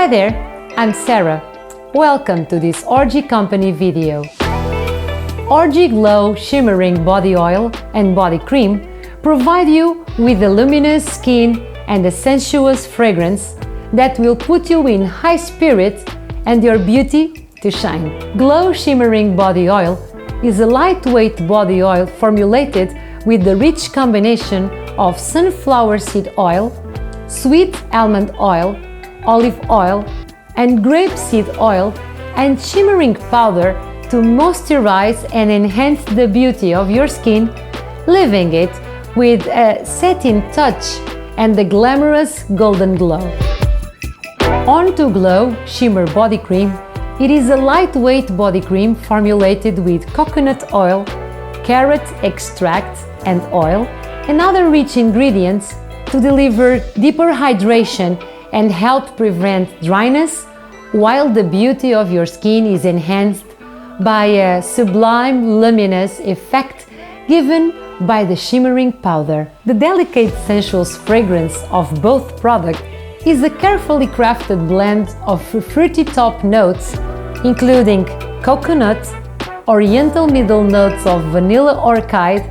Hi there, I'm Sarah. Welcome to this Orgie Company video. Orgie Glow Shimmering Body Oil and Body Cream provide you with a luminous skin and a sensuous fragrance that will put you in high spirits and your beauty to shine. Glow Shimmering Body Oil is a lightweight body oil formulated with the rich combination of sunflower seed oil, sweet almond oil, olive oil, and grapeseed oil, and shimmering powder to moisturize and enhance the beauty of your skin, leaving it with a satin touch and a glamorous golden glow. On to Glow Shimmer Body Cream. It is a lightweight body cream formulated with coconut oil, carrot extract and oil, and other rich ingredients to deliver deeper hydration and help prevent dryness, while the beauty of your skin is enhanced by a sublime luminous effect given by the shimmering powder. The delicate sensual fragrance of both products is a carefully crafted blend of fruity top notes, including coconut, oriental middle notes of vanilla orchid,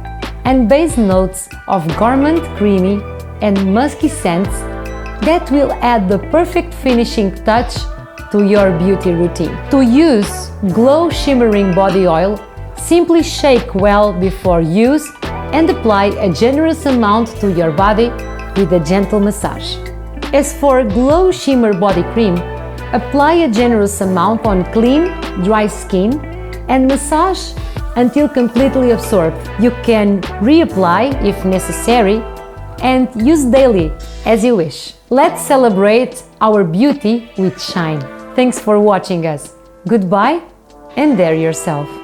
and base notes of gourmand creamy and musky scents that will add the perfect finishing touch to your beauty routine. To use Glow Shimmering Body Oil, simply shake well before use and apply a generous amount to your body with a gentle massage. As for Glow Shimmer Body Cream, apply a generous amount on clean, dry skin and massage until completely absorbed. You can reapply if necessary and use daily as you wish. Let's celebrate our beauty with shine. Thanks for watching us. Goodbye and dare yourself.